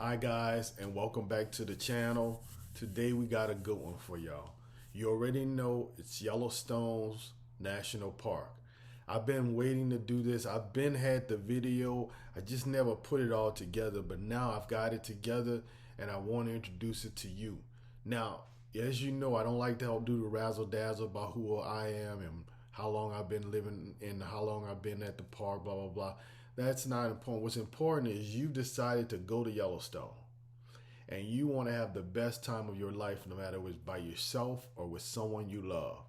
Hi guys, and welcome back to the channel. Today we got a good one for y'all. You already know it's Yellowstone National Park. I've been waiting to do this. I've been had the video. I just never put it all together, but now I've got it together and I want to introduce it to you. Now, as you know, I don't like to do the razzle dazzle about who I am and how long I've been living and how long I've been at the park, blah, blah, blah. That's not important. What's important is you decided to go to Yellowstone and you want to have the best time of your life, no matter if it's by yourself or with someone you love.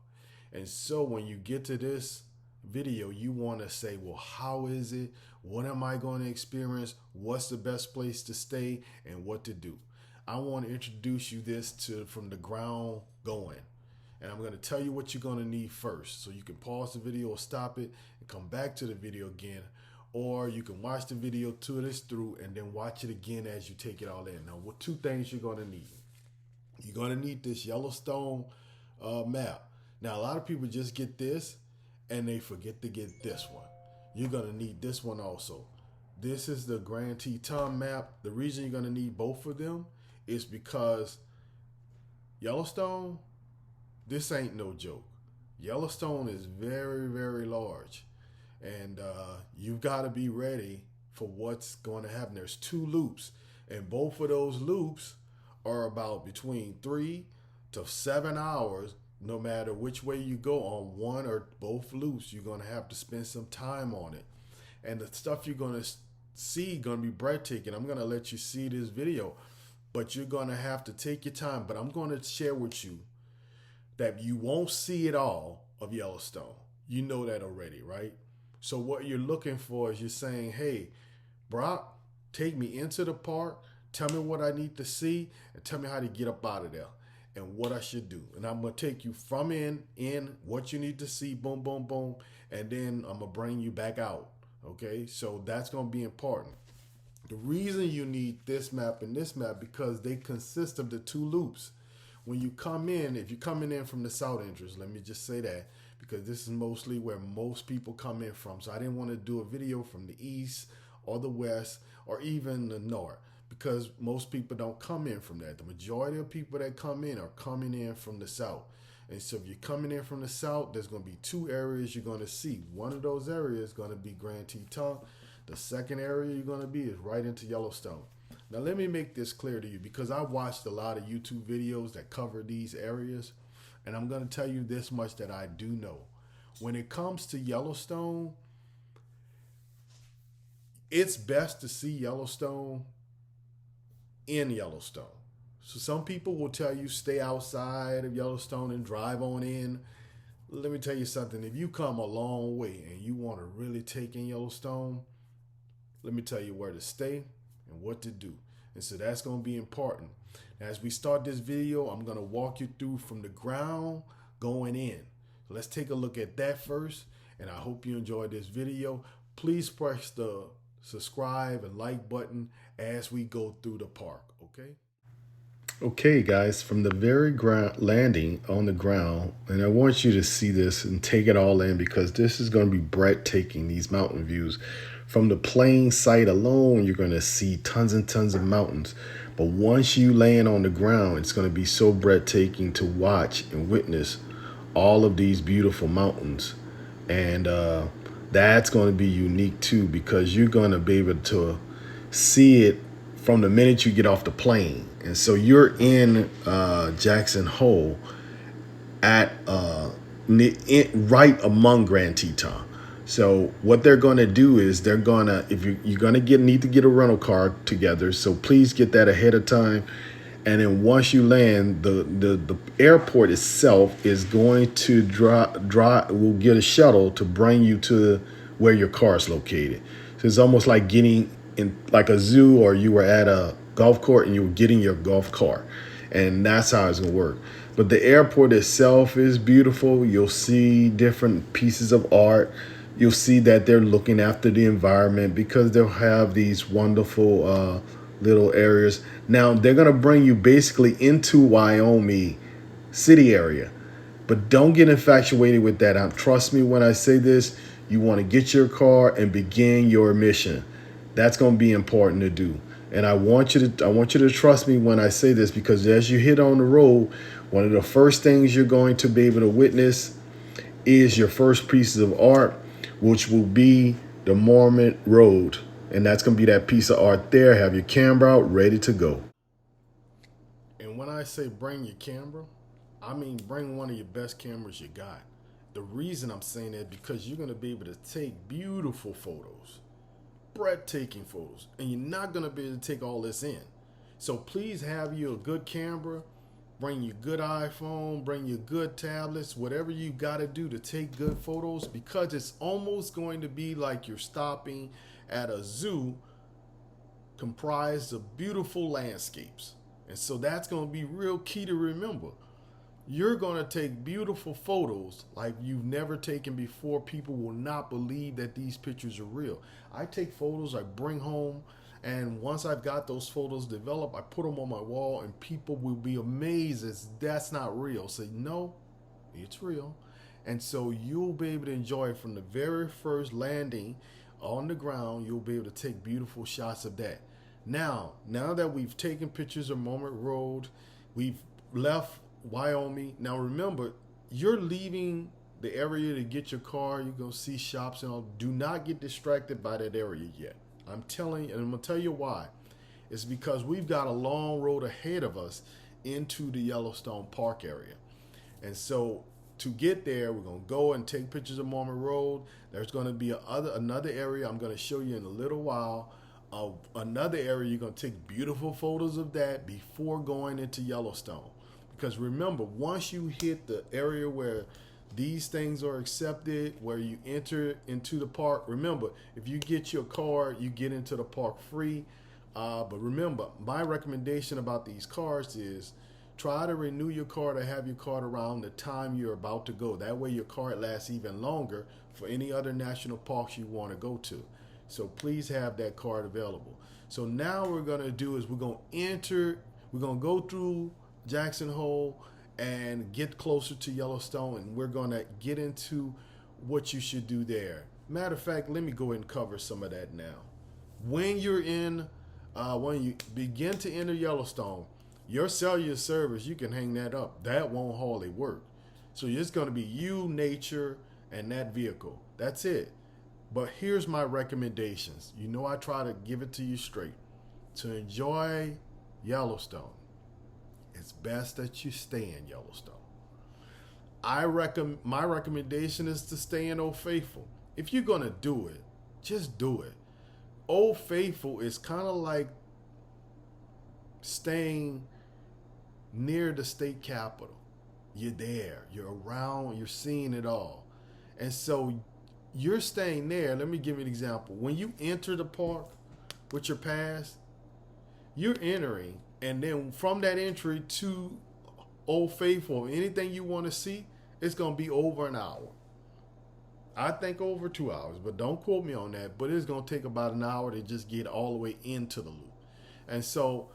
And so when you get to this video, you want to say, well, how is it? What am I going to experience? What's the best place to stay and what to do? I want to introduce you this to from the ground going. And I'm going to tell you what you're going to need first. So you can pause the video or stop it and come back to the video again. Or you can watch the video to this through and then watch it again as you take it all in. Now, what two things you're going to need? You're going to need this Yellowstone map. Now, a lot of people just get this and they forget to get this one. You're going to need this one also. This is the Grand Teton map. The reason you're going to need both of them is because Yellowstone, this ain't no joke. Yellowstone is very, very large. And you've got to be ready for what's going to happen. There's two loops, and both of those loops are about between 3 to 7 hours. No matter which way you go on one or both loops, you're going to have to spend some time on it. And the stuff you're going to see going to be breathtaking. I'm going to let you see this video, but you're going to have to take your time. But I'm going to share with you that you won't see it all of Yellowstone. You know that already, right? So what you're looking for is you're saying, hey, Brock, take me into the park, tell me what I need to see, and tell me how to get up out of there and what I should do. And I'm going to take you from in, what you need to see, boom, boom, boom, and then I'm going to bring you back out, okay? So that's going to be important. The reason you need this map and this map because they consist of the two loops. When you come in, if you're coming in from the south entrance, let me just say that, because this is mostly where most people come in from. So I didn't want to do a video from the east or the west or even the north because most people don't come in from that. The majority of people that come in are coming in from the south. And so if you're coming in from the south, there's going to be two areas you're going to see. One of those areas is going to be Grand Teton. The second area you're going to be is right into Yellowstone. Now let me make this clear to you because I watched a lot of YouTube videos that cover these areas. And I'm going to tell you this much that I do know. When it comes to Yellowstone, it's best to see Yellowstone in Yellowstone. So some people will tell you stay outside of Yellowstone and drive on in. Let me tell you something. If you come a long way and you want to really take in Yellowstone, let me tell you where to stay and what to do. And so that's going to be important. As we start this video, I'm going to walk you through from the ground going in. So let's take a look at that first, and I hope you enjoyed this video. Please press the subscribe and like button as we go through the park, okay? Okay, guys, from the very ground, landing on the ground, and I want you to see this and take it all in because this is going to be breathtaking, these mountain views. From the plain sight alone, you're going to see tons and tons of mountains. But once you land on the ground, it's going to be so breathtaking to watch and witness all of these beautiful mountains. And that's going to be unique too because you're going to be able to see it from the minute you get off the plane. And so you're in Jackson Hole at right among Grand Teton. So what they're going to do is they're going to, if you're going to need to get a rental car together. So please get that ahead of time. And then once you land, the airport itself is going to will get a shuttle to bring you to where your car is located. So it's almost like getting in like a zoo, or you were at a golf court and you were getting your golf cart. And that's how it's going to work. But the airport itself is beautiful. You'll see different pieces of art. You'll see that they're looking after the environment because they'll have these wonderful little areas. Now, they're going to bring you basically into Wyoming city area. But don't get infatuated with that. Trust me when I say this, you want to get your car and begin your mission. That's going to be important to do. And I want you to trust me when I say this, because as you hit on the road, one of the first things you're going to be able to witness is your first pieces of art, which will be the Mormon Road. And that's going to be that piece of art there. Have your camera out, ready to go. And when I say bring your camera, I mean bring one of your best cameras you got. The reason I'm saying that because you're going to be able to take beautiful photos, breathtaking photos, and you're not going to be able to take all this in. So please have you a good camera, bring your good iPhone, bring your good tablets, whatever you got to do to take good photos, because it's almost going to be like you're stopping at a zoo comprised of beautiful landscapes. And so that's going to be real key to remember. You're going to take beautiful photos like you've never taken before. People will not believe that these pictures are real. I take photos I bring home, and once I've got those photos developed, I put them on my wall, and people will be amazed as that's not real. Say, no, it's real. And so you'll be able to enjoy it from the very first landing on the ground. You'll be able to take beautiful shots of that. Now that we've taken pictures of Mammoth Road, we've left Wyoming. Now remember, you're leaving the area to get your car. You're going to see shops and all. Do not get distracted by that area yet. I'm telling you, and I'm going to tell you why. It's because we've got a long road ahead of us into the Yellowstone Park area. And so to get there, we're going to go and take pictures of Mammoth Road. There's going to be another area I'm going to show you in a little while. Another area you're going to take beautiful photos of that before going into Yellowstone. Because remember, once you hit the area where these things are accepted, where you enter into the park, remember, if you get your card, you get into the park free. But remember, my recommendation about these cards is try to renew your card or have your card around the time you're about to go. That way your card lasts even longer for any other national parks you want to go to. So please have that card available. So now what we're going to do is we're going to go through Jackson Hole and get closer to Yellowstone, and we're going to get into what you should do there. Matter of fact, let me go ahead and cover some of that now. When you begin to enter Yellowstone, your cellular service, you can hang that up. That won't hardly work. So it's going to be you, nature, and that vehicle. That's it. But here's my recommendations. You know I try to give it to you straight. To enjoy Yellowstone, it's best that you stay in Yellowstone. My recommendation is to stay in Old Faithful. If you're gonna do it, just do it. Old Faithful is kind of like staying near the state capitol. You're there, you're around, you're seeing it all. And so you're staying there. Let me give you an example. When you enter the park with your pass, you're entering, and then from that entry to Old Faithful, anything you want to see, it's going to be over an hour. I think over 2 hours, but don't quote me on that. But it's going to take about an hour to just get all the way into the loop. And so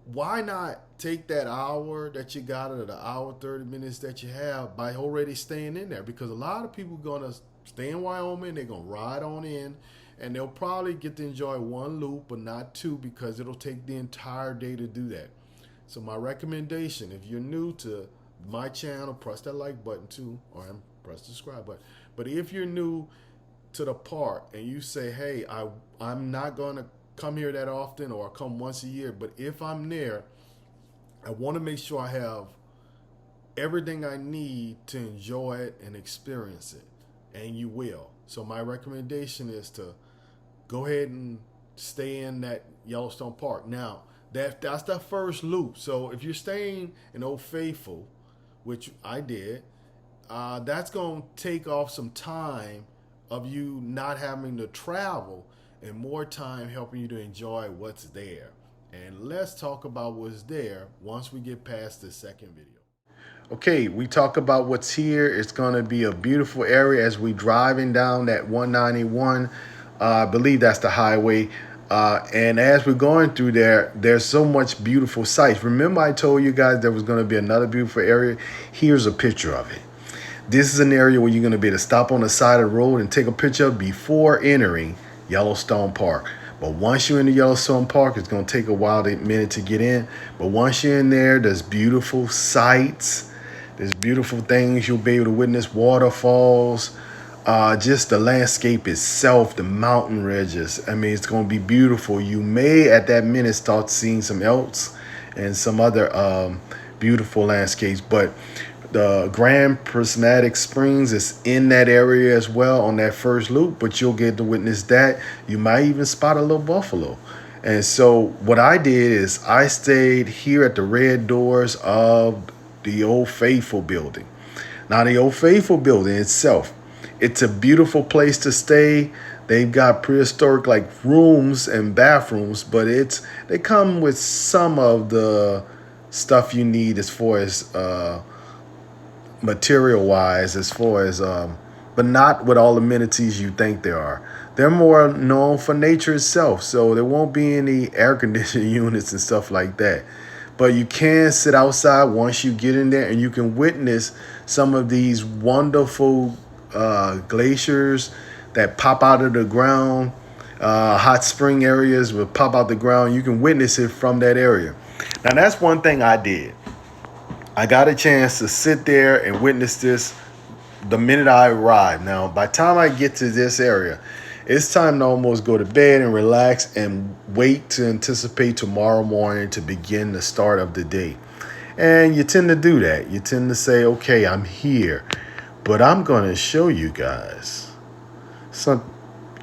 why not take that hour that you got, or the hour, 30 minutes that you have, by already staying in there? Because a lot of people are going to stay in Wyoming, they're going to ride on in, and they'll probably get to enjoy one loop, but not two, because it'll take the entire day to do that. So my recommendation, if you're new to my channel, press that like button too, or press the subscribe button. But if you're new to the park and you say, hey, I'm not going to come here that often, or come once a year, but if I'm there, I want to make sure I have everything I need to enjoy it and experience it. And you will. So my recommendation is to go ahead and stay in that Yellowstone Park. Now, that's the first loop. So if you're staying in Old Faithful, which I did, that's going to take off some time of you not having to travel, and more time helping you to enjoy what's there. And let's talk about what's there once we get past this second video. Okay, we talk about what's here. It's going to be a beautiful area as we driving down that 191. I believe that's the highway. And as we're going through there, there's so much beautiful sights. Remember I told you guys there was going to be another beautiful area? Here's a picture of it. This is an area where you're going to be able to stop on the side of the road and take a picture before entering Yellowstone Park. But once you're in the Yellowstone Park, it's going to take a minute to get in. But once you're in there, there's beautiful sights. There's beautiful things. You'll be able to witness waterfalls. Just the landscape itself, the mountain ridges. I mean, it's going to be beautiful. You may at that minute start seeing some elks and some other beautiful landscapes. But the Grand Prismatic Springs is in that area as well on that first loop, but you'll get to witness that. You might even spot a little buffalo. And so what I did is I stayed here at the red doors of the Old Faithful building. Now, the Old Faithful building itself, it's a beautiful place to stay. They've got prehistoric like rooms and bathrooms, but they come with some of the stuff you need as far as material wise, as far as but not with all the amenities you think there are. They're more known for nature itself, so there won't be any air conditioning units and stuff like that. But you can sit outside once you get in there, and you can witness some of these wonderful glaciers that pop out of the ground. Hot spring areas will pop out the ground. You can witness it from that area. Now, that's one thing I did. I got a chance to sit there and witness this the minute I arrived. Now, by the time I get to this area, it's time to almost go to bed and relax and wait to anticipate tomorrow morning to begin the start of the day. And you tend to do that. You tend to say, okay, I'm here, but I'm going to show you guys something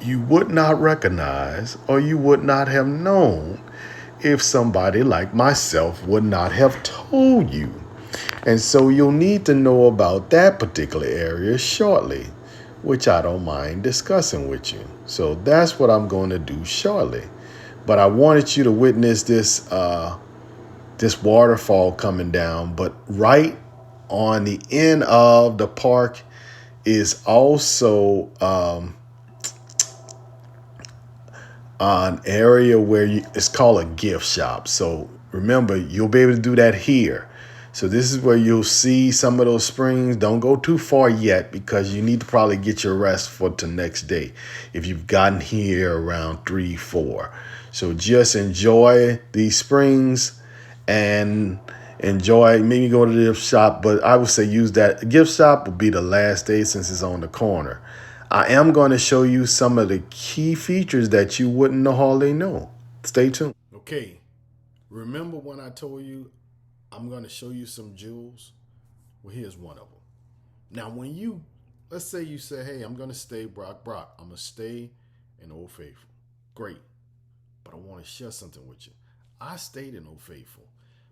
you would not recognize or you would not have known if somebody like myself would not have told you. And so you'll need to know about that particular area shortly, which I don't mind discussing with you. So that's what I'm going to do shortly. But I wanted you to witness this this waterfall coming down. But right on the end of the park is also an area where it's called a gift shop. So remember, you'll be able to do that here. So this is where you'll see some of those springs. Don't go too far yet because you need to probably get your rest for the next day if you've gotten here around 3, 4. So just enjoy these springs and enjoy. Maybe go to the gift shop, but I would say use that. Gift shop will be the last day since it's on the corner. I am going to show you some of the key features that you wouldn't hardly know. Stay tuned. Okay, remember when I told you I'm going to show you some jewels? Well, here's one of them. Now, let's say you say, hey, I'm going to stay Brock. I'm going to stay in Old Faithful. Great. But I want to share something with you. I stayed in Old Faithful,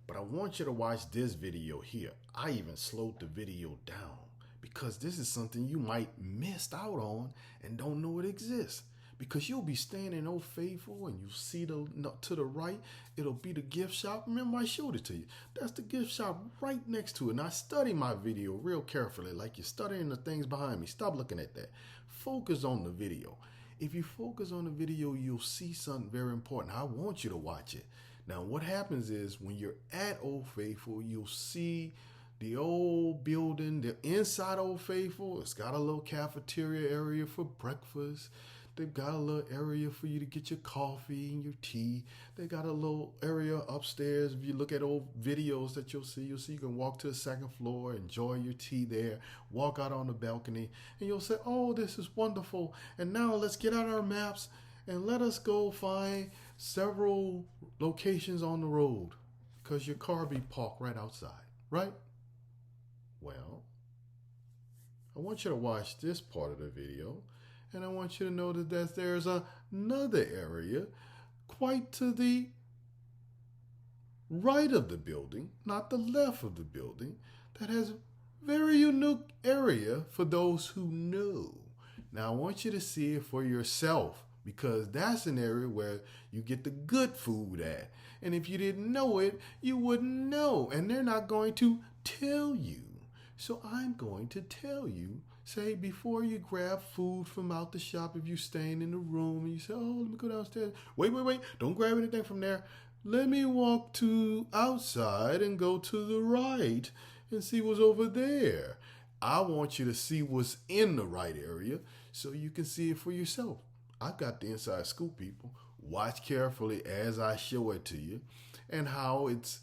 but I want you to watch this video here. I even slowed the video down because this is something you might missed out on and don't know it exists. Because you'll be staying in Old Faithful and you see to the right, it'll be the gift shop. Remember, I showed it to you. That's the gift shop right next to it. And I study my video real carefully, like you're studying the things behind me. Stop looking at that. Focus on the video. If you focus on the video, you'll see something very important. I want you to watch it. Now, what happens is when you're at Old Faithful, you'll see the old building, the inside Old Faithful. It's got a little cafeteria area for breakfast. They've got a little area for you to get your coffee and your tea. They got a little area upstairs. If you look at old videos that you'll see you can walk to the second floor, enjoy your tea there, walk out on the balcony, and you'll say, oh, this is wonderful. And now let's get out our maps and let us go find several locations on the road because your car be parked right outside, right? Well, I want you to watch this part of the video. And I want you to know that there's another area quite to the right of the building, not the left of the building, that has a very unique area for those who know. Now, I want you to see it for yourself because that's an area where you get the good food at. And if you didn't know it, you wouldn't know. And they're not going to tell you. So I'm going to tell you. Say, before you grab food from out the shop, if you're staying in the room and you say, oh, let me go downstairs. Wait. Don't grab anything from there. Let me walk to outside and go to the right and see what's over there. I want you to see what's in the right area so you can see it for yourself. I've got the inside scoop, people. Watch carefully as I show it to you, and how it's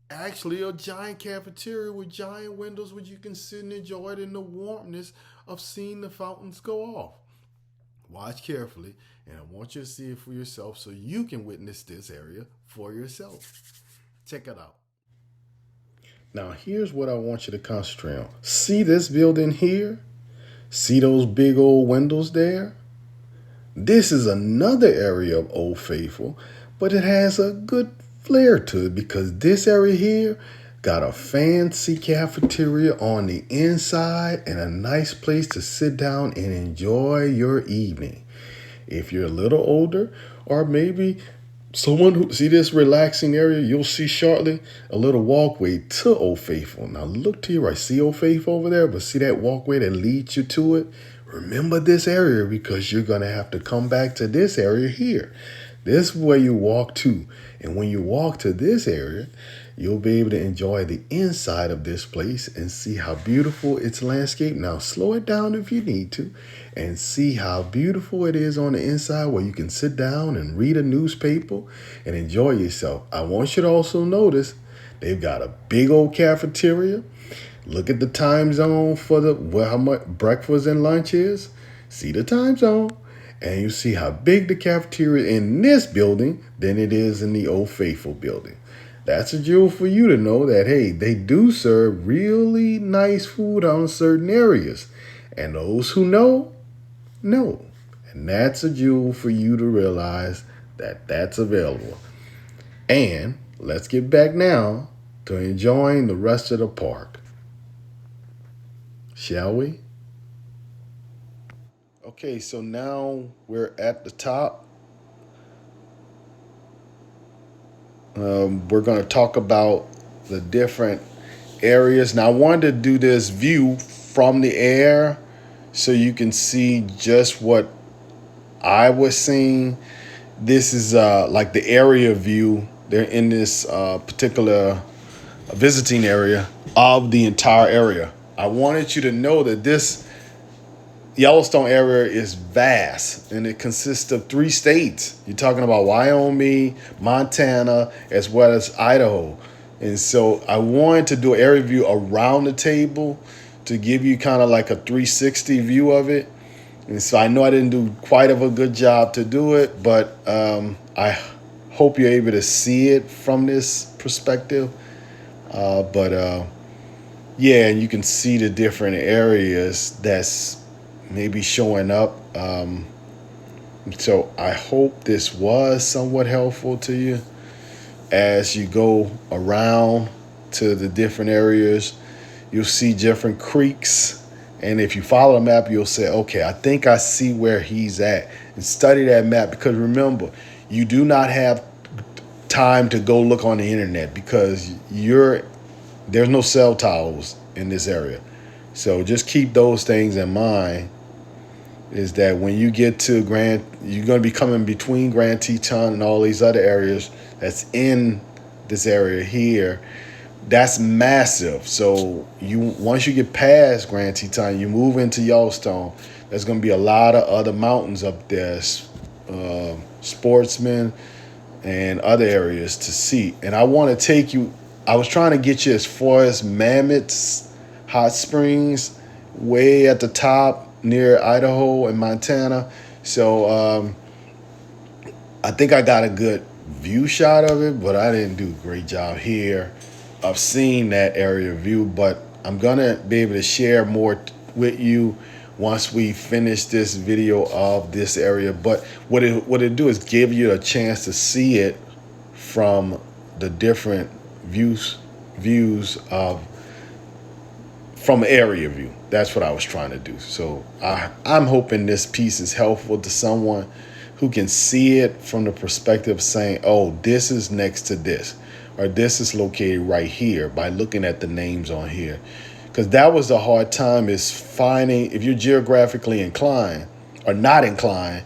actually a giant cafeteria with giant windows where you can sit and enjoy it in the warmness of seeing the fountains go off. Watch carefully, and I want you to see it for yourself so you can witness this area for yourself. Check it out. Now, here's what I want you to concentrate on. See this building here? See those big old windows there? This is another area of Old Faithful, but it has a good flair to it because this area here got a fancy cafeteria on the inside and a nice place to sit down and enjoy your evening. If you're a little older, or maybe someone who see this relaxing area, you'll see shortly a little walkway to Old Faithful. Now look to your right. See Old Faithful over there, but see that walkway that leads you to it? Remember this area because you're going to have to come back to this area here. This is where you walk to. And when you walk to this area, you'll be able to enjoy the inside of this place and see how beautiful its landscape. Now slow it down if you need to and see how beautiful it is on the inside where you can sit down and read a newspaper and enjoy yourself. I want you to also notice they've got a big old cafeteria. Look at the time zone for how much breakfast and lunch is. See the time zone. And you see how big the cafeteria in this building than it is in the Old Faithful building. That's a jewel for you to know that, hey, they do serve really nice food on certain areas. And those who know. And that's a jewel for you to realize that that's available. And let's get back now to enjoying the rest of the park. Shall we? Okay, so now we're at the top. We're going to talk about the different areas. Now, I wanted to do this view from the air so you can see just what I was seeing. This is like the area view. They're in this particular visiting area of the entire area. I wanted you to know that this Yellowstone area is vast, and it consists of 3 states. You're talking about Wyoming, Montana, as well as Idaho. And so I wanted to do an area view around the table to give you kind of like a 360 view of it. And so I know I didn't do quite of a good job to do it, but I hope you're able to see it from this perspective. Yeah, and you can see the different areas that's maybe showing up. So I hope this was somewhat helpful to you as you go around to the different areas. You'll see different creeks, and if you follow the map, you'll say, okay, I think I see where he's at, and study that map, because remember, you do not have time to go look on the internet because there's no cell towers in this area. So just keep those things in mind, is that when you get to you're going to be coming between Grand Teton and all these other areas that's in this area here. That's massive. So once you get past Grand Teton, you move into Yellowstone. There's going to be a lot of other mountains up there, Sportsman and other areas to see. And I want to take you. I was trying to get you as far as Mammoth Hot Springs, way at the top near Idaho and Montana. So I think I got a good view shot of it, but I didn't do a great job here of seeing that area view. But I'm going to be able to share more with you once we finish this video of this area. But what it do is give you a chance to see it from the different views of from area view. That's what I was trying to do. So I'm hoping this piece is helpful to someone who can see it from the perspective of saying, oh, this is next to this, or this is located right here, by looking at the names on here. Because that was the hard time, is finding, if you're geographically inclined or not inclined,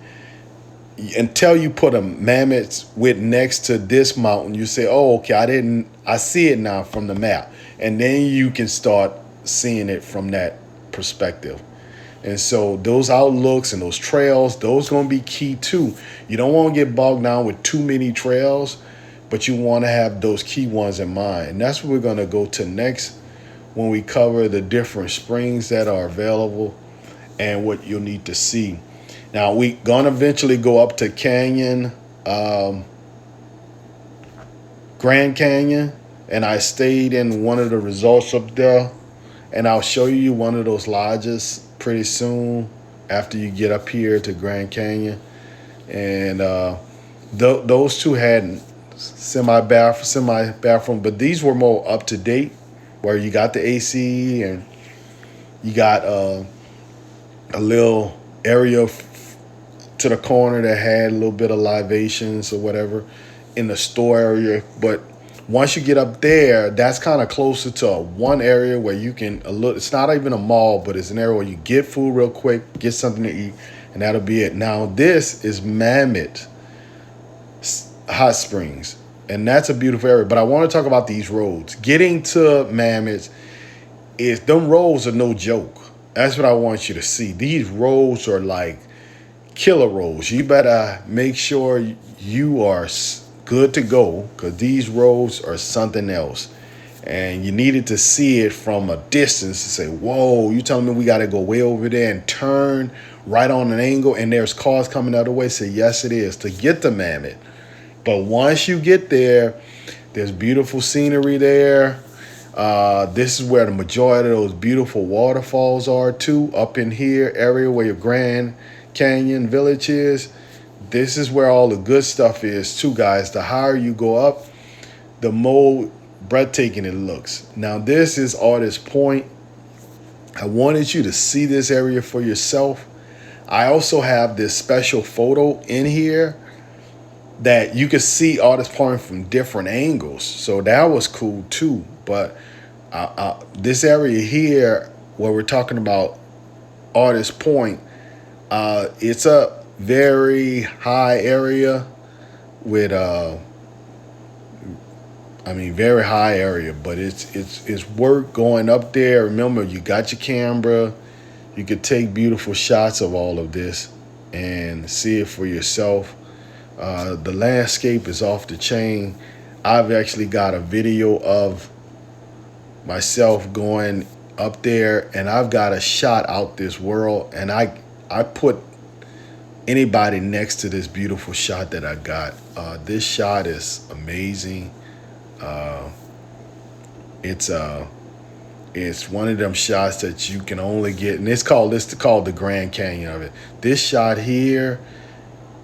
until you put a Mammoth with next to this mountain, you say, oh, okay, I see it now from the map. And then you can start seeing it from that perspective. And so those outlooks and those trails, those going to be key too. You don't want to get bogged down with too many trails, but you want to have those key ones in mind. And that's what we're going to go to next when we cover the different springs that are available and what you'll need to see. Now we're going to eventually go up to um, Grand Canyon, and I stayed in one of the resorts up there, and I'll show you one of those lodges pretty soon after you get up here to Grand Canyon. And those two had semi bathroom, but these were more up to date, where you got the AC and you got a little area to the corner that had a little bit of libations or whatever in the store area. But once you get up there, that's kind of closer to one area where you can it's not even a mall, but it's an area where you get food real quick, get something to eat, and that'll be it. Now this is Mammoth Hot Springs, and that's a beautiful area. But I want to talk about these roads. Getting to Mammoth, them roads are no joke. That's what I want you to see. These roads are like killer roads. You better make sure you are good to go, because these roads are something else. And you needed to see it from a distance to say, whoa, you telling me we got to go way over there and turn right on an angle and there's cars coming the other way? Say, yes, it is, to get to Mammoth. But once you get there, there's beautiful scenery there. This is where the majority of those beautiful waterfalls are too, up in here area where your Grand Canyon Village is. This is where all the good stuff is too, guys. The higher you go up, the more breathtaking it looks. Now this is Artist Point. I wanted you to see this area for yourself. I also have this special photo in here that you can see Artist Point from different angles. So that was cool too. But this area here where we're talking about Artist Point, it's a very high area with very high area, but it's worth going up there. Remember, you got your camera, you could take beautiful shots of all of this and see it for yourself. The landscape is off the chain. I've actually got a video of myself going up there, and I've got a shot out this world, and I put anybody next to this beautiful shot that I got. This shot is amazing. It's one of them shots that you can only get, and it's called the Grand Canyon of it. This shot here,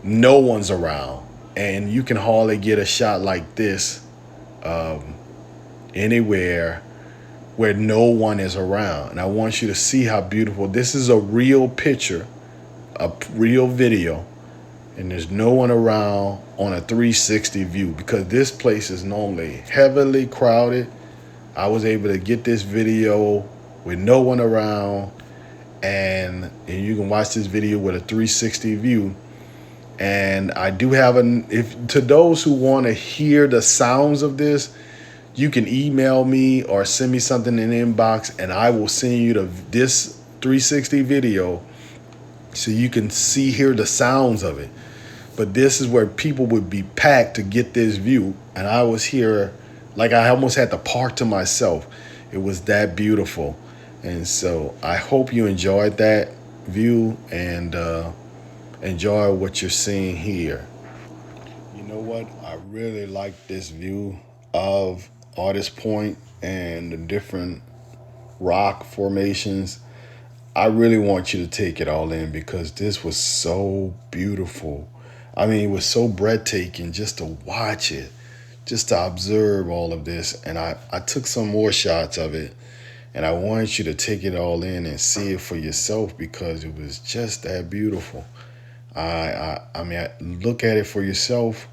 no one's around, and you can hardly get a shot like this anywhere where no one is around. And I want you to see how beautiful. This is a real picture, a real video, and there's no one around on a 360 view, because this place is normally heavily crowded. I was able to get this video with no one around, and you can watch this video with a 360 view. And I do have to those who want to hear the sounds of this, you can email me or send me something in the inbox, and I will send you this 360 video so you can hear the sounds of it. But this is where people would be packed to get this view, and I was here like I almost had the park to myself. It was that beautiful. And so I hope you enjoyed that view and enjoy what you're seeing here. You know what? I really like this view of Artist Point and the different rock formations. I really want you to take it all in, because this was so beautiful. I mean, it was so breathtaking just to watch it, just to observe all of this. And I took some more shots of it, and I want you to take it all in and see it for yourself, because it was just that beautiful. I look at it for yourself.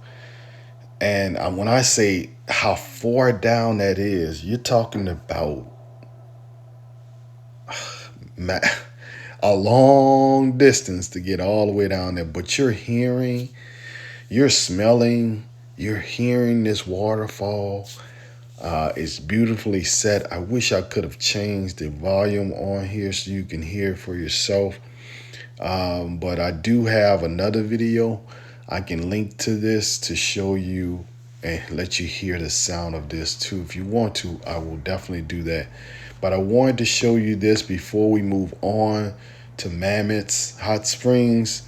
And when I say how far down that is, you're talking about a long distance to get all the way down there. But you're hearing, you're smelling, you're hearing this waterfall. It's beautifully set. I wish I could have changed the volume on here so you can hear for yourself. But I do have another video. I can link to this to show you and let you hear the sound of this too. If you want to, I will definitely do that. But I wanted to show you this before we move on to Mammoth Hot Springs.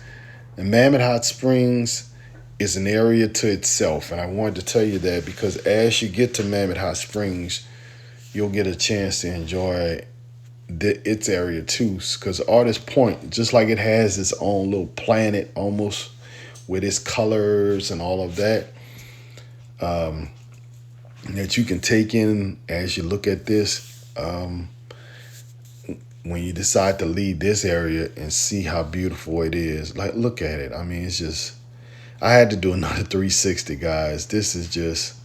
And Mammoth Hot Springs is an area to itself. And I wanted to tell you that because as you get to Mammoth Hot Springs, you'll get a chance to enjoy its area too. Because Artist Point, just like it has its own little planet almost with its colors and all of that, that you can take in as you look at this. When you decide to leave this area and see how beautiful it is, like look at it. I mean, it's just, I had to do another 360, guys. This is just,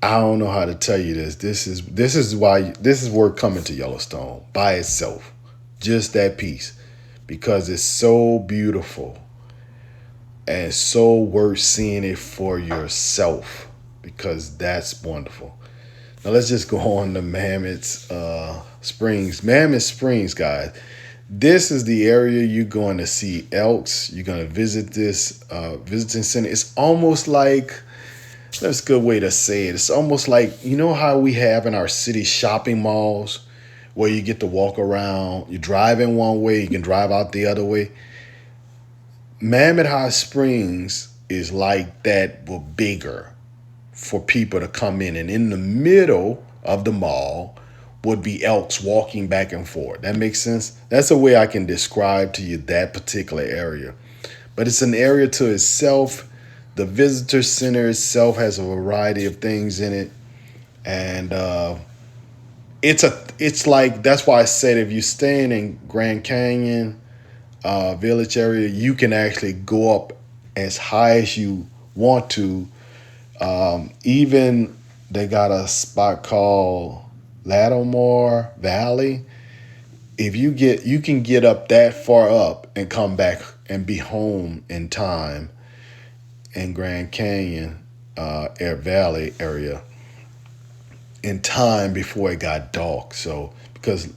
I don't know how to tell you this. This is why this is worth coming to Yellowstone by itself. Just that piece. Because it's so beautiful and so worth seeing it for yourself, because that's wonderful. Now let's just go on to Mammoth Springs. Mammoth Springs, guys. This is the area you're going to see elks. You're going to visit this visiting center. It's almost like, that's a good way to say it. It's almost like, you know how we have in our city shopping malls where you get to walk around. You drive in one way, you can drive out the other way. Mammoth Hot Springs is like that, but bigger, for people to come in. And in the middle of the mall would be elks walking back and forth. That makes sense? That's a way I can describe to you that particular area. But it's an area to itself. The visitor center itself has a variety of things in it. And it's like, that's why I said if you're staying in Grand Canyon Village area, you can actually go up as high as you want to. Even they got a spot called Lattimore Valley. If you can get up that far up and come back and be home in time in Grand Canyon Air Valley area in time before it got dark. So because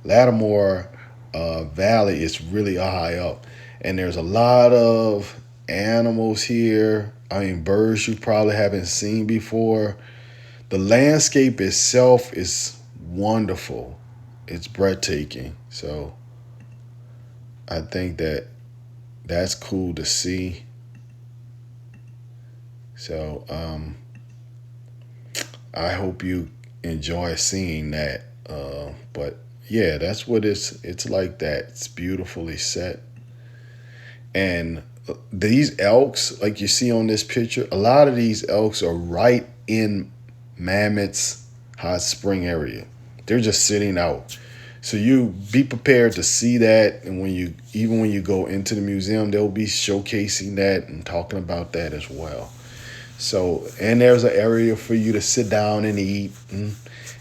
Lattimore Valley is really high up, and there's a lot of animals here. I mean, birds you probably haven't seen before. The landscape itself is wonderful. It's breathtaking. So I think that's cool to see. So I hope you enjoy seeing that. But yeah, that's what it's like that. It's beautifully set. And these elks, like you see on this picture, a lot of these elks are right in Mammoth's Hot Spring area. They're just sitting out. So you be prepared to see that. And even when you go into the museum, they'll be showcasing that and talking about that as well. So, and there's an area for you to sit down and eat and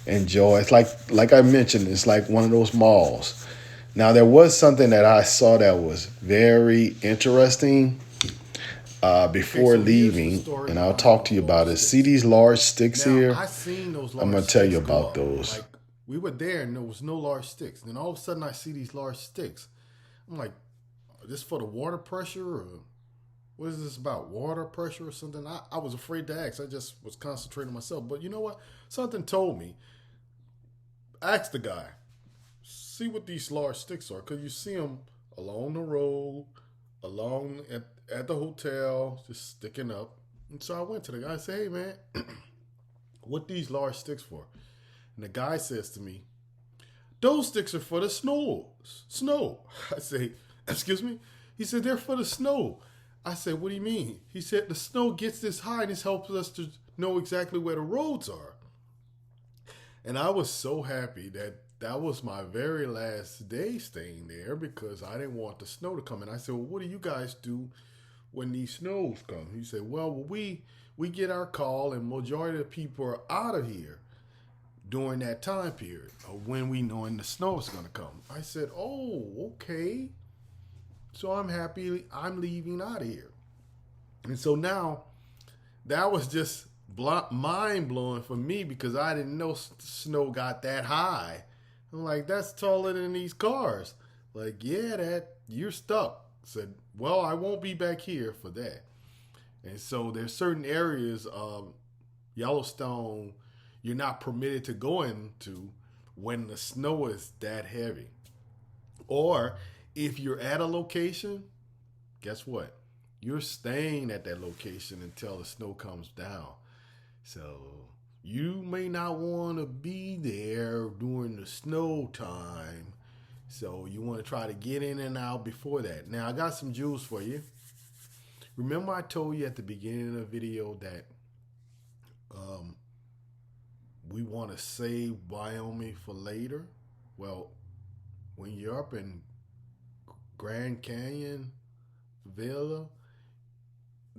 enjoy. It's like I mentioned, it's like one of those malls. Now, there was something that I saw that was very interesting before leaving, and I'll talk to you about it. See these large sticks here? I seen those large I'm going to tell you sticks go about up. those. Like, we were there and there was no large sticks. Then all of a sudden I see these large sticks. I'm like, is this for the water pressure, or what is this about? Water pressure or something? I was afraid to ask. I just was concentrating on myself. But you know what? Something told me. Ask the guy. See what these large sticks are, because you see them along the road, along at the hotel, just sticking up. And so I went to the guy and said, hey man, what these large sticks for? And the guy says to me, those sticks are for the snow. I say, excuse me? He said, they're for the snow. I said, what do you mean? He said, the snow gets this high and this helps us to know exactly where the roads are. And I was so happy that was my very last day staying there, because I didn't want the snow to come in. I said, well, what do you guys do when these snows come? He said, well, we get our call, and majority of the people are out of here during that time period of when we know the snow is going to come. I said, oh, okay. So I'm happy I'm leaving out of here. And so now that was just mind blowing for me because I didn't know snow got that high. I'm like, that's taller than these cars. Like, yeah, that you're stuck. Said, well, I won't be back here for that. And so there's certain areas of Yellowstone you're not permitted to go into when the snow is that heavy. Or if you're at a location, guess what? You're staying at that location until the snow comes down. So you may not want to be there during the snow time. So you want to try to get in and out before that. Now, I got some jewels for you. Remember I told you at the beginning of the video that we want to save Wyoming for later? Well, when you're up in Grand Canyon, Villa,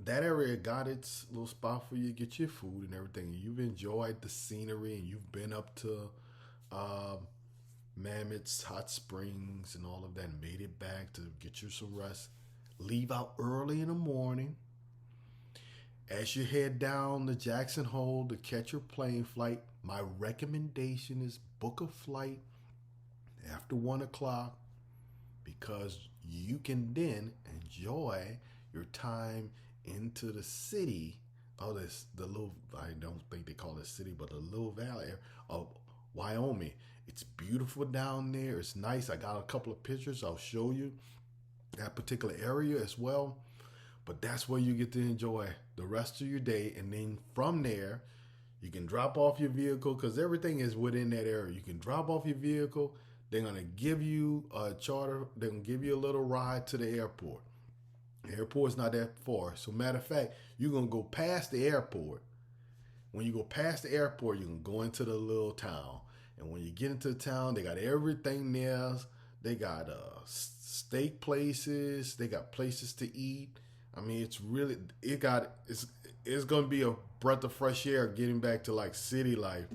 that area got its little spot for you to get your food and everything. You've enjoyed the scenery and you've been up to Mammoth Hot Springs and all of that and made it back to get you some rest. Leave out early in the morning. As you head down the Jackson Hole to catch your plane flight, my recommendation is book a flight after 1 o'clock because you can then enjoy your time into the city of the little, I don't think they call it city, but the little valley of Wyoming. It's beautiful down there. It's nice. I got a couple of pictures. I'll show you that particular area as well. But that's where you get to enjoy the rest of your day. And then from there, you can drop off your vehicle because everything is within that area. You can drop off your vehicle. They're going to give you a charter. They're going to give you a little ride to the airport. The airport's not that far. So matter of fact, you're going to go past the airport. When you go past the airport, you can go into the little town. And when you get into the town, they got everything there. They got steak places. They got places to eat. I mean, it's going to be a breath of fresh air getting back to like city life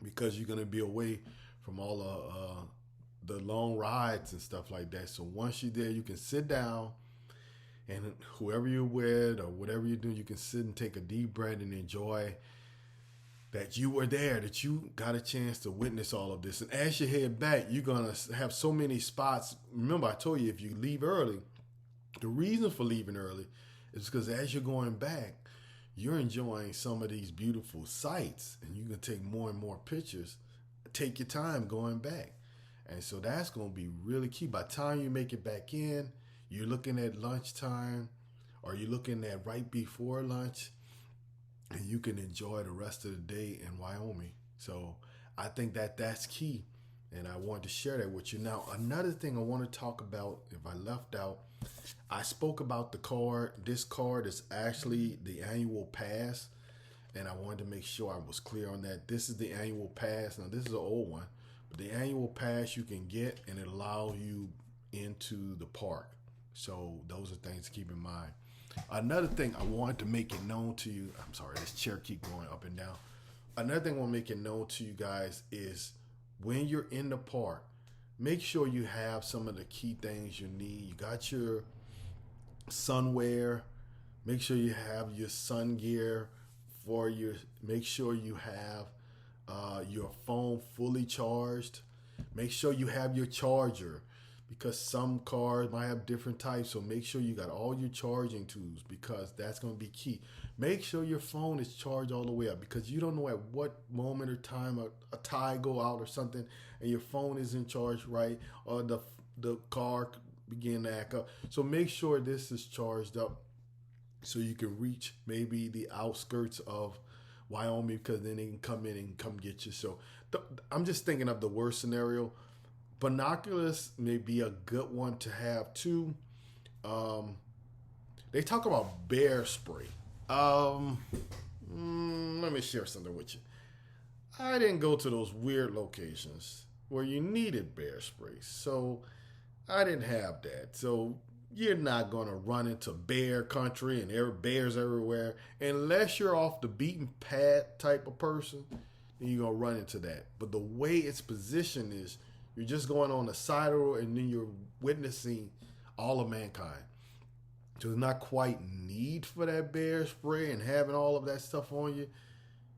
because you're going to be away from all the long rides and stuff like that. So once you're there, you can sit down and whoever you're with or whatever you're doing, you can sit and take a deep breath and enjoy that you were there, that you got a chance to witness all of this. And as you head back, you're going to have so many spots. Remember, I told you if you leave early, the reason for leaving early is because as you're going back, you're enjoying some of these beautiful sights and you can take more and more pictures. Take your time going back. And so that's going to be really key. By the time you make it back in, you're looking at lunchtime or you're looking at right before lunch and you can enjoy the rest of the day in Wyoming. So I think that that's key. And I wanted to share that with you. Now, another thing I want to talk about, if I left out, I spoke about the card. This card is actually the annual pass. And I wanted to make sure I was clear on that. This is the annual pass. Now, this is an old one. But the annual pass you can get, and it allows you into the park. So those are things to keep in mind. Another thing I wanted to make it known to you. I'm sorry, this chair keep going up and down. Another thing I want to make it known to you guys is when you're in the park, make sure you have some of the key things you need. You got your sunwear. Make sure you have your sun gear for your. Make sure you have your phone fully charged. Make sure you have your charger because some cars might have different types. So make sure you got all your charging tools because that's going to be key. Make sure your phone is charged all the way up because you don't know at what moment or time a tie go out or something and your phone isn't charged right or the car begin to act up. So make sure this is charged up so you can reach maybe the outskirts of Wyoming because then they can come in and come get you. So I'm just thinking of the worst scenario. Binoculars may be a good one to have too. They talk about bear spray. Let me share something with you. I didn't go to those weird locations where you needed bear spray. So I didn't have that. So you're not going to run into bear country and there are bears everywhere. Unless you're off the beaten path type of person, then you're going to run into that. But the way it's positioned is you're just going on the side of the road and then you're witnessing all of mankind. So there's not quite need for that bear spray and having all of that stuff on you.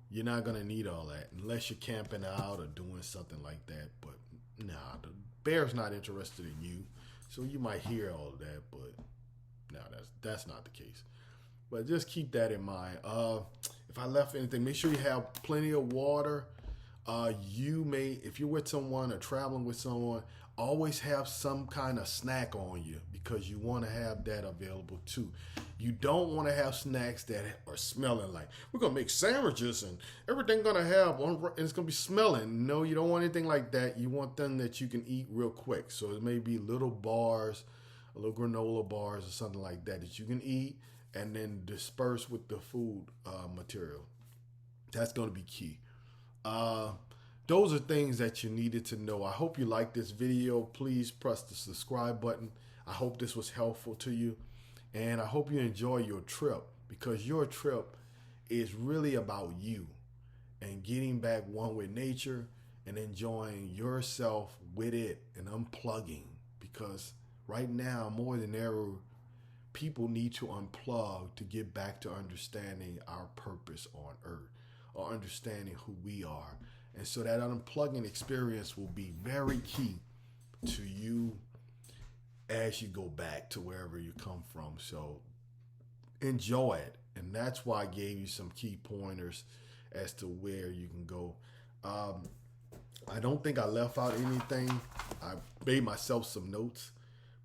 You're not gonna need all that unless you're camping out or doing something like that. But nah, the bear's not interested in you. So you might hear all of that, but no, that's not the case. But just keep that in mind. If I left anything, make sure you have plenty of water. If you're with someone or traveling with someone, always have some kind of snack on you because you want to have that available too. You don't want to have snacks that are smelling like we're gonna make sandwiches and everything gonna have and it's gonna be smelling. No, you don't want anything like that. You want them that you can eat real quick. So it may be little bars, a little granola bars or something like that that you can eat and then disperse with the food material. That's gonna be key. Uh, those are things that you needed to know. I hope you like this video. Please press the subscribe button. I hope this was helpful to you. And I hope you enjoy your trip because your trip is really about you and getting back one with nature and enjoying yourself with it and unplugging because right now, more than ever, people need to unplug to get back to understanding our purpose on earth or understanding who we are. And so that unplugging experience will be very key to you as you go back to wherever you come from. So enjoy it. And that's why I gave you some key pointers as to where you can go. I don't think I left out anything. I made myself some notes,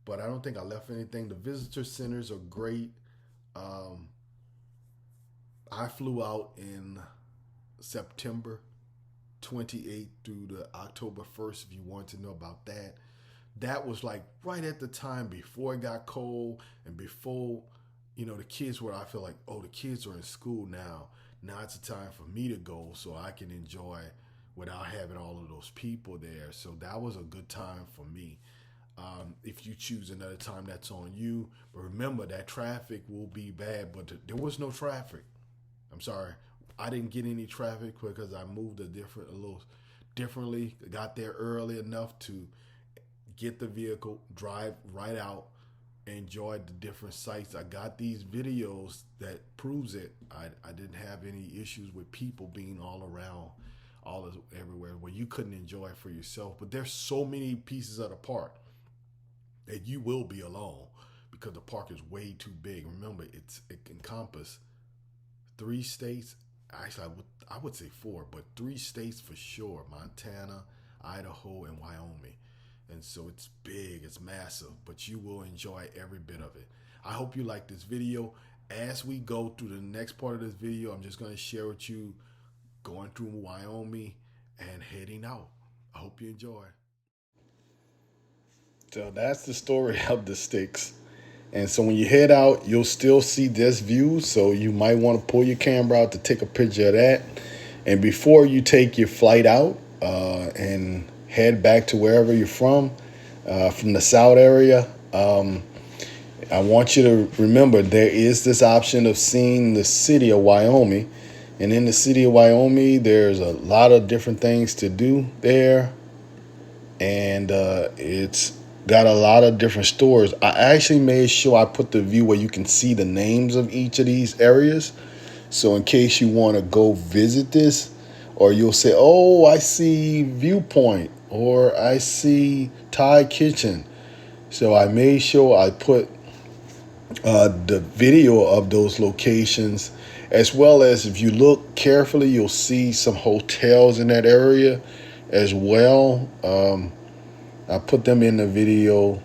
but I don't think I left anything. The visitor centers are great. I flew out in September 28th through the October 1st, if you want to know about that. That was like right at the time before it got cold and before, the kids were, I feel like, the kids are in school now. Now it's a time for me to go so I can enjoy without having all of those people there. So that was a good time for me. If you choose another time, that's on you. But remember that traffic will be bad, but there was no traffic. I'm sorry. I didn't get any traffic because I moved a little differently. Got there early enough to get the vehicle, drive right out, enjoy the different sites. I got these videos that proves it. I didn't have any issues with people being all around, everywhere where you couldn't enjoy it for yourself. But there's so many pieces of the park that you will be alone because the park is way too big. Remember, it encompasses 3 states. Actually, I would say 4, but 3 states for sure: Montana, Idaho, and Wyoming. And so it's big, it's massive, but you will enjoy every bit of it. I hope you like this video. As we go through the next part of this video, I'm just going to share with you going through Wyoming and heading out. I hope you enjoy. So that's the story of the sticks. And so when you head out, you'll still see this view. So you might want to pull your camera out to take a picture of that. And before you take your flight out and head back to wherever you're from the South area, I want you to remember there is this option of seeing the city of Wyoming. And in the city of Wyoming, there's a lot of different things to do there. And it's got a lot of different stores. I actually made sure I put the view where you can see the names of each of these areas. So in case you want to go visit this, or you'll say, oh, I see Viewpoint, or I see Thai Kitchen. So I made sure I put the video of those locations, as well as if you look carefully, you'll see some hotels in that area as well. I put them in the video,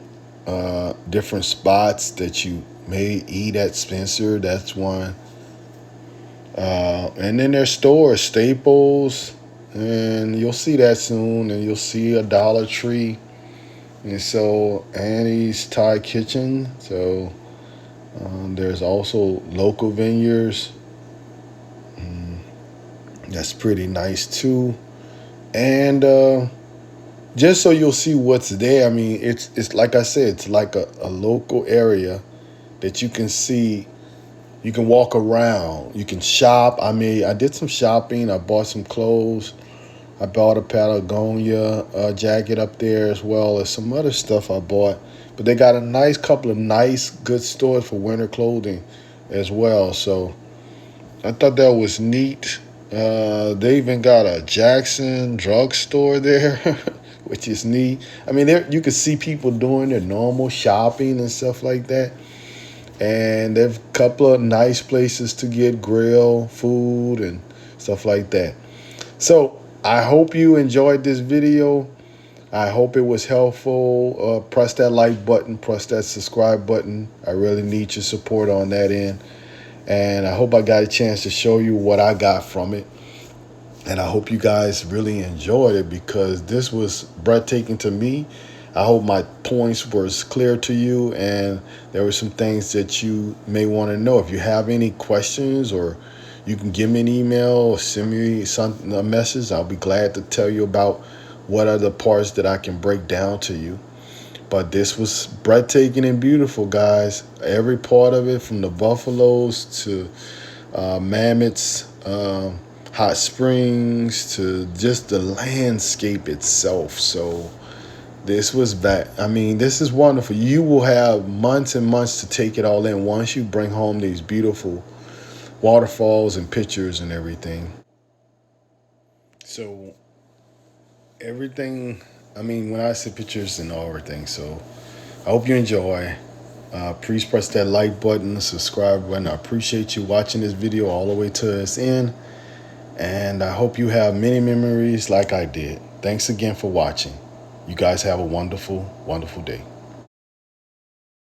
different spots that you may eat at Spencer. That's one. And then there's stores, Staples, and you'll see that soon. And you'll see a Dollar Tree. And so Annie's Thai Kitchen. So there's also local vineyards. That's pretty nice too. And just so you'll see what's there. I mean, it's like I said, it's like a local area that you can see. You can walk around. You can shop. I did some shopping. I bought some clothes. I bought a Patagonia jacket up there as well as some other stuff I bought. But they got a nice couple of nice, good stores for winter clothing as well. So I thought that was neat. They even got a Jackson drugstore there, which is neat. I mean, there you can see people doing their normal shopping and stuff like that. And they've a couple of nice places to get grill food and stuff like that. So I hope you enjoyed this video. I hope it was helpful. Press that like button, press that subscribe button. I really need your support on that end. And I hope I got a chance to show you what I got from it. And I hope you guys really enjoyed it because this was breathtaking to me. I hope my points were clear to you and there were some things that you may want to know. If you have any questions, or you can give me an email or send me a message. I'll be glad to tell you about what are the parts that I can break down to you. But this was breathtaking and beautiful, guys. Every part of it, from the buffaloes to Mammoth's Hot Springs to just the landscape itself. So this was back. I mean, this is wonderful. You will have months and months to take it all in once you bring home these beautiful waterfalls and pictures and everything. So everything, I mean, when I say pictures and everything, so I hope you enjoy. Please press that like button, subscribe button. I appreciate you watching this video all the way to this end. And I hope you have many memories like I did. Thanks again for watching. You guys have a wonderful, wonderful day.